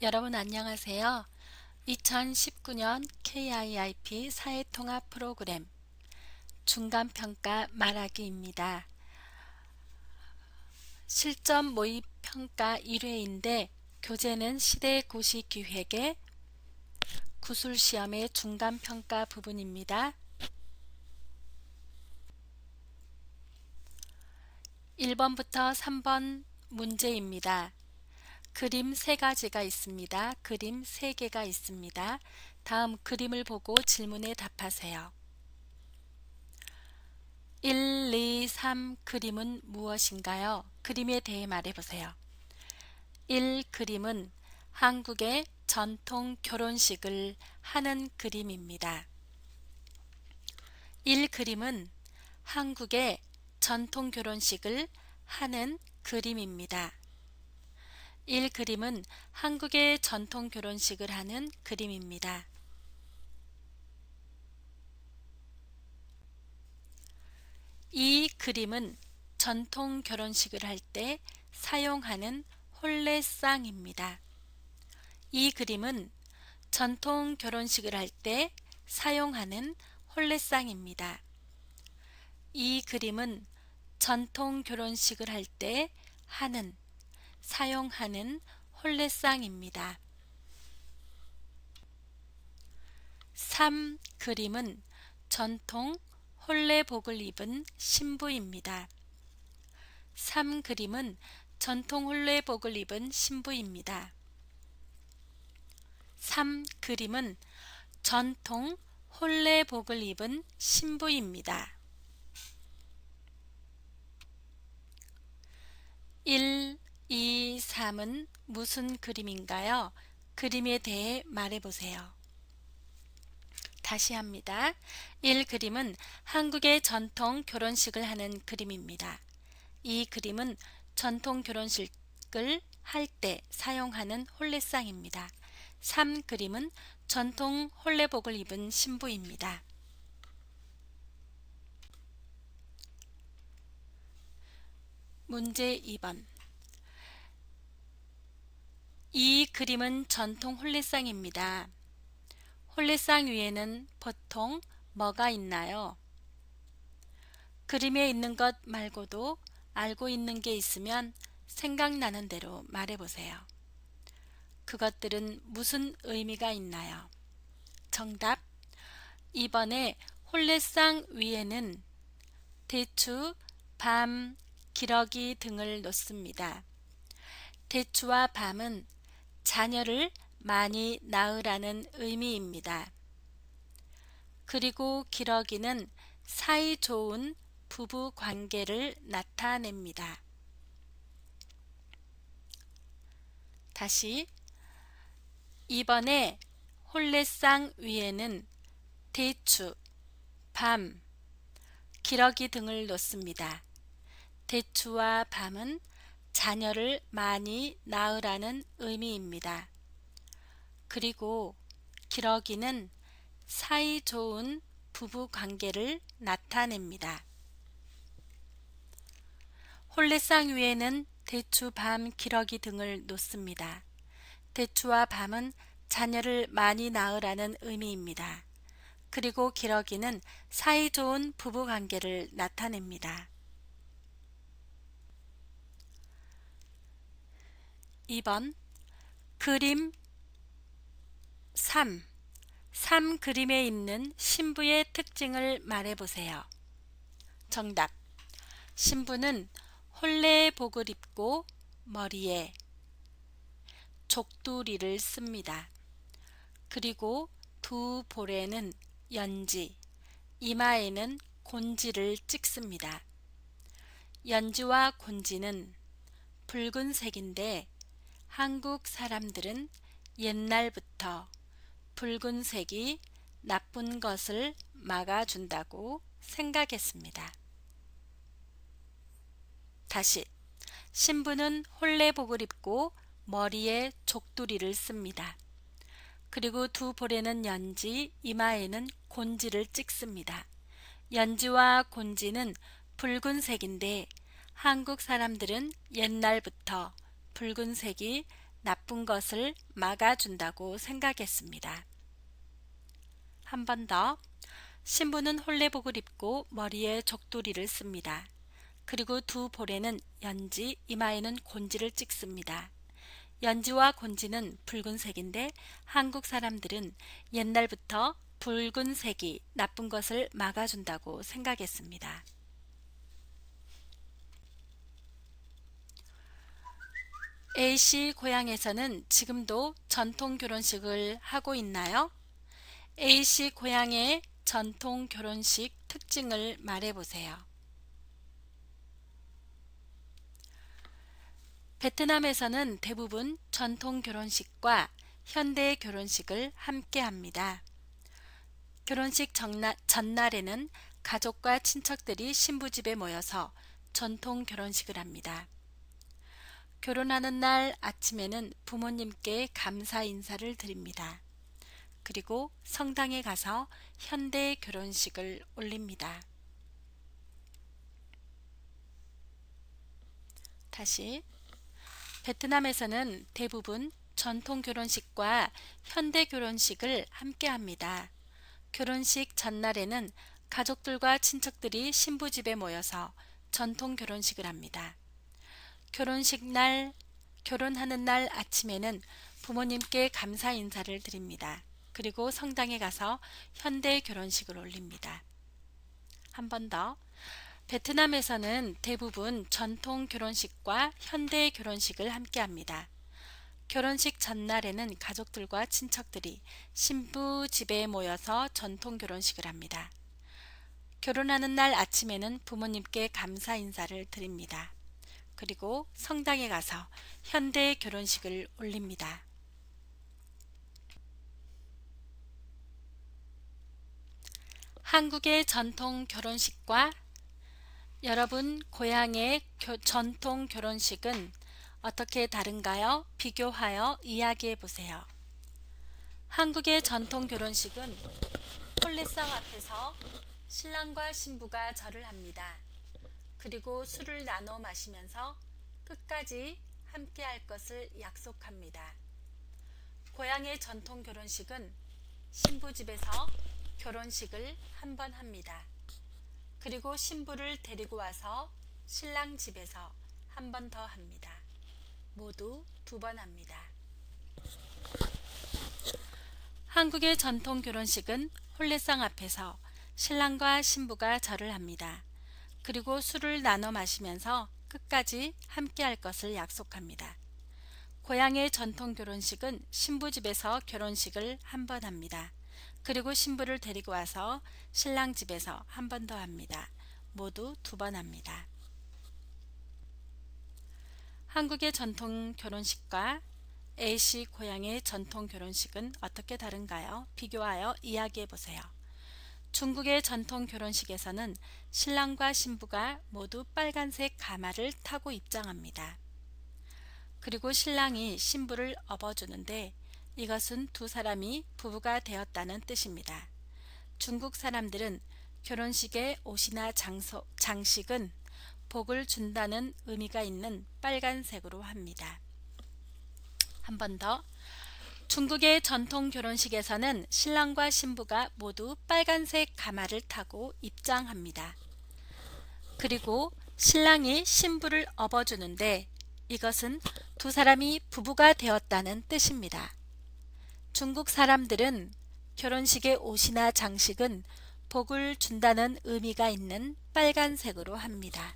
여러분 안녕하세요. 2019년 KIIP 사회통합 프로그램 중간평가 말하기입니다. 실전 모의평가 1회인데 교재는 시대고시기획의 구술시험의 중간평가 부분입니다. 1번부터 3번 문제입니다. 그림 3가지가 있습니다. 그림 3개가 있습니다. 다음 그림을 보고 질문에 답하세요. 1, 2, 3 그림은 무엇인가요? 그림에 대해 말해보세요. 1. 그림은 한국의 전통 결혼식을 하는 그림입니다. 1. 그림은 한국의 전통 결혼식을 하는 그림입니다. 1. 그림은 한국의 전통 결혼식을 하는 그림입니다. 2. 그림은 전통 결혼식을 할 때 사용하는 홀레상입니다. 이 그림은 전통 결혼식을 할 때 사용하는 홀레상입니다. 이 그림은 전통 결혼식을 할 때 사용하는 홀레상입니다. 3. 그림은 전통 홀레복을 입은 신부입니다. 3. 그림은 전통 홀레복을 입은 신부입니다. 3. 그림은 전통 홀레복을 입은 신부입니다. 1, 2, 3은 무슨 그림인가요? 그림에 대해 말해보세요. 다시 합니다. 1. 그림은 한국의 전통 결혼식을 하는 그림입니다. 이 그림은 전통 결혼식을 할 때 사용하는 홀레상입니다. 3. 그림은 전통 홀레복을 입은 신부입니다. 문제 2번. 이 그림은 전통 홀레상입니다. 홀레상 위에는 보통 뭐가 있나요? 그림에 있는 것 말고도 알고 있는 게 있으면 생각나는 대로 말해보세요. 그것들은 무슨 의미가 있나요? 정답 2번에 홀레상 위에는 대추, 밤, 기러기 등을 놓습니다. 대추와 밤은 자녀를 많이 낳으라는 의미입니다. 그리고 기러기는 사이 좋은 부부 관계를 나타냅니다. 다시 2번에 홀레상 위에는 대추, 밤, 기러기 등을 놓습니다. 대추와 밤은 자녀를 많이 낳으라는 의미입니다. 그리고 기러기는 사이 좋은 부부 관계를 나타냅니다. 홀레상 위에는 대추, 밤, 기러기 등을 놓습니다. 대추와 밤은 자녀를 많이 낳으라는 의미입니다. 그리고 기러기는 사이 좋은 부부 관계를 나타냅니다. 2번 그림 3. 3 그림에 있는 신부의 특징을 말해보세요. 정답 신부는 홀레복을 입고 머리에 족두리를 씁니다. 그리고 두 볼에는 연지, 이마에는 곤지를 찍습니다. 연지와 곤지는 붉은색인데 한국 사람들은 옛날부터 붉은색이 나쁜 것을 막아준다고 생각했습니다. 다시 신부는 홀레복을 입고 머리에 족두리를 씁니다. 그리고 두 볼에는 연지, 이마에는 곤지를 찍습니다. 연지와 곤지는 붉은색인데 한국 사람들은 옛날부터 붉은색이 나쁜 것을 막아준다고 생각했습니다. 한 번 더. 신부는 홀레복을 입고 머리에 족두리를 씁니다. 그리고 두 볼에는 연지, 이마에는 곤지를 찍습니다. 연지와 곤지는 붉은색인데 한국 사람들은 옛날부터 붉은색이 나쁜 것을 막아준다고 생각했습니다. A씨 고향에서는 지금도 전통 결혼식을 하고 있나요? A씨 고향의 전통 결혼식 특징을 말해보세요. 베트남에서는 대부분 전통 결혼식과 현대 결혼식을 함께 합니다. 결혼식 전날에는 가족과 친척들이 신부 집에 모여서 전통 결혼식을 합니다. 결혼하는 날 아침에는 부모님께 감사 인사를 드립니다. 그리고 성당에 가서 현대 결혼식을 올립니다. 다시. 베트남에서는 대부분 전통 결혼식과 현대 결혼식을 함께 합니다. 결혼식 전날에는 가족들과 친척들이 신부 집에 모여서 전통 결혼식을 합니다. 결혼하는 날 아침에는 부모님께 감사 인사를 드립니다. 그리고 성당에 가서 현대 결혼식을 올립니다. 한 번 더. 베트남에서는 대부분 전통 결혼식과 현대 결혼식을 함께 합니다. 결혼식 전날에는 가족들과 친척들이 신부 집에 모여서 전통 결혼식을 합니다. 결혼하는 날 아침에는 부모님께 감사 인사를 드립니다. 그리고 성당에 가서 현대 결혼식을 올립니다. 한국의 전통 결혼식과 여러분 고향의 전통 결혼식은 어떻게 다른가요? 비교하여 이야기해 보세요. 한국의 전통 결혼식은 홀례상 앞에서 신랑과 신부가 절을 합니다. 그리고 술을 나눠 마시면서 끝까지 함께 할 것을 약속합니다. 고향의 전통 결혼식은 신부 집에서 결혼식을 한 번 합니다. 그리고 신부를 데리고 와서 신랑 집에서 한 번 더 합니다. 모두 2번 합니다. 한국의 전통 결혼식은 홀례상 앞에서 신랑과 신부가 절을 합니다. 그리고 술을 나눠 마시면서 끝까지 함께 할 것을 약속합니다. 고향의 전통 결혼식은 신부 집에서 결혼식을 한 번 합니다. 그리고 신부를 데리고 와서 신랑 집에서 한 번 더 합니다. 모두 2번 합니다. 한국의 전통 결혼식과 A씨 고향의 전통 결혼식은 어떻게 다른가요? 비교하여 이야기해 보세요. 중국의 전통 결혼식에서는 신랑과 신부가 모두 빨간색 가마를 타고 입장합니다. 그리고 신랑이 신부를 업어주는데 이것은 두 사람이 부부가 되었다는 뜻입니다. 중국 사람들은 결혼식의 옷이나 장식은 복을 준다는 의미가 있는 빨간색으로 합니다. 한 번 더. 중국의 전통 결혼식에서는 신랑과 신부가 모두 빨간색 가마를 타고 입장합니다. 그리고 신랑이 신부를 업어주는데 이것은 두 사람이 부부가 되었다는 뜻입니다. 중국 사람들은 결혼식의 옷이나 장식은 복을 준다는 의미가 있는 빨간색으로 합니다.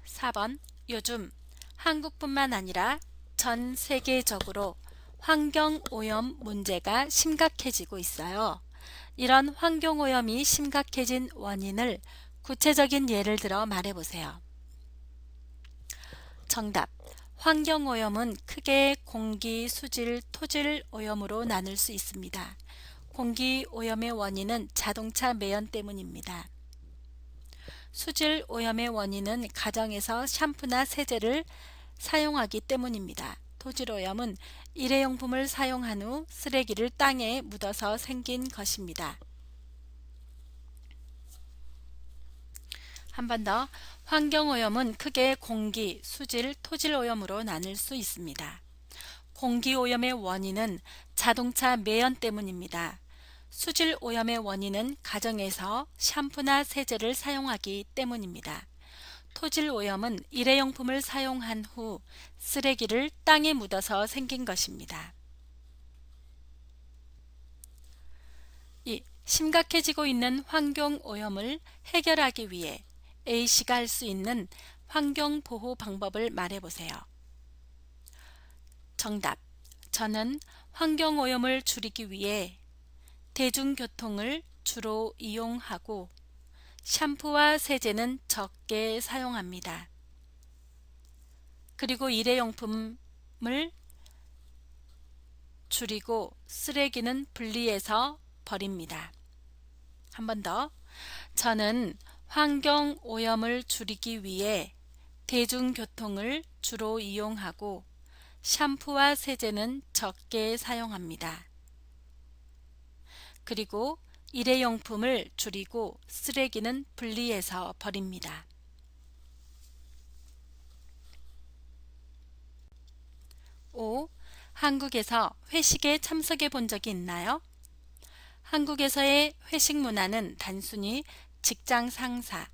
4번. 요즘 한국뿐만 아니라 전 세계적으로 환경오염 문제가 심각해지고 있어요. 이런 환경오염이 심각해진 원인을 구체적인 예를 들어 말해보세요. 정답. 환경오염은 크게 공기, 수질, 토질 오염으로 나눌 수 있습니다. 공기오염의 원인은 자동차 매연 때문입니다. 수질 오염의 원인은 가정에서 샴푸나 세제를 사용하기 때문입니다. 토질 오염은 일회용품을 사용한 후 쓰레기를 땅에 묻어서 생긴 것입니다. 한 번 더. 환경오염은 크게 공기, 수질, 토질 오염으로 나눌 수 있습니다. 공기 오염의 원인은 자동차 매연 때문입니다. 수질 오염의 원인은 가정에서 샴푸나 세제를 사용하기 때문입니다. 토질 오염은 일회용품을 사용한 후 쓰레기를 땅에 묻어서 생긴 것입니다. 심각해지고 있는 환경 오염을 해결하기 위해 A씨가 할 수 있는 환경보호 방법을 말해보세요. 정답. 저는 환경오염을 줄이기 위해 대중교통을 주로 이용하고 샴푸와 세제는 적게 사용합니다. 그리고 일회용품을 줄이고 쓰레기는 분리해서 버립니다. 한 번 더. 저는 환경 오염을 줄이기 위해 대중교통을 주로 이용하고 샴푸와 세제는 적게 사용합니다. 그리고 일회용품을 줄이고 쓰레기는 분리해서 버립니다. 5. 한국에서 회식에 참석해 본 적이 있나요? 한국에서의 회식 문화는 단순히 직장 상사,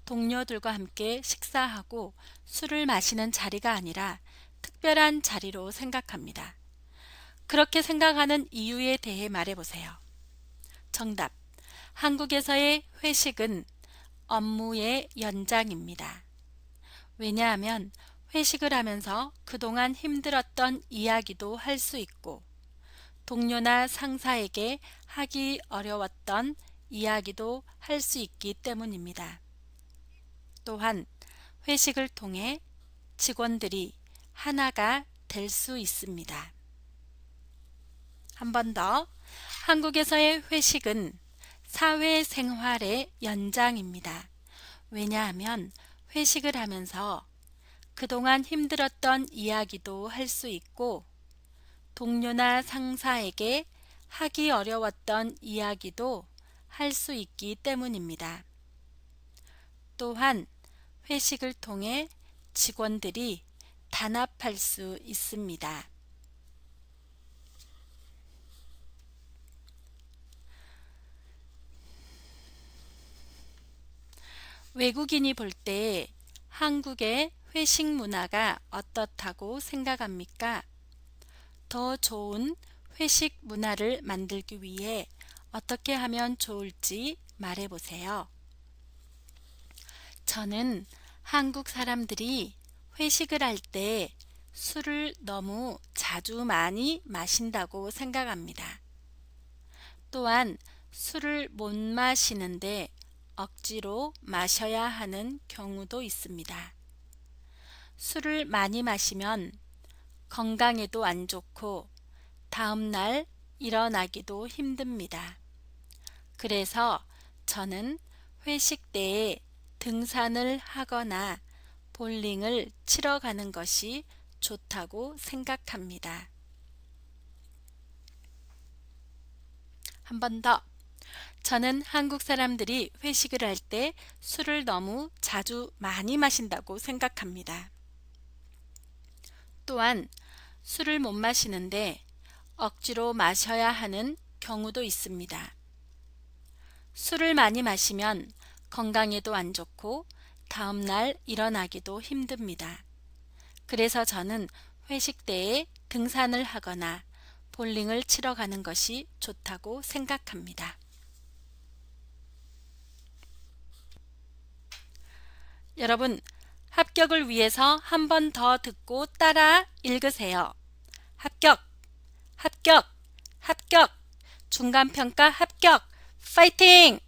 동료들과 함께 식사하고 술을 마시는 자리가 아니라 특별한 자리로 생각합니다. 그렇게 생각하는 이유에 대해 말해보세요. 정답. 한국에서의 회식은 업무의 연장입니다. 왜냐하면 회식을 하면서 그동안 힘들었던 이야기도 할 수 있고 동료나 상사에게 하기 어려웠던 이야기도 할 수 있기 때문입니다. 또한 회식을 통해 직원들이 하나가 될 수 있습니다. 한 번 더. 한국에서의 회식은 사회생활의 연장입니다. 왜냐하면 회식을 하면서 그동안 힘들었던 이야기도 할 수 있고 동료나 상사에게 하기 어려웠던 이야기도 할 수 있기 때문입니다. 또한 회식을 통해 직원들이 단합할 수 있습니다. 외국인이 볼 때 한국의 회식 문화가 어떻다고 생각합니까? 더 좋은 회식 문화를 만들기 위해 어떻게 하면 좋을지 말해보세요. 저는 한국 사람들이 회식을 할 때 술을 너무 자주 많이 마신다고 생각합니다. 또한 술을 못 마시는데 억지로 마셔야 하는 경우도 있습니다. 술을 많이 마시면 건강에도 안 좋고 다음날 일어나기도 힘듭니다. 그래서 저는 회식 때에 등산을 하거나 볼링을 치러 가는 것이 좋다고 생각합니다. 한 번 더. 저는 한국 사람들이 회식을 할 때 술을 너무 자주 많이 마신다고 생각합니다. 또한 술을 못 마시는데 억지로 마셔야 하는 경우도 있습니다. 술을 많이 마시면 건강에도 안 좋고 다음날 일어나기도 힘듭니다. 그래서 저는 회식 때에 등산을 하거나 볼링을 치러 가는 것이 좋다고 생각합니다. 여러분, 합격을 위해서 한 번 더 듣고 따라 읽으세요. 합격, 합격, 합격, 중간평가 합격, 파이팅!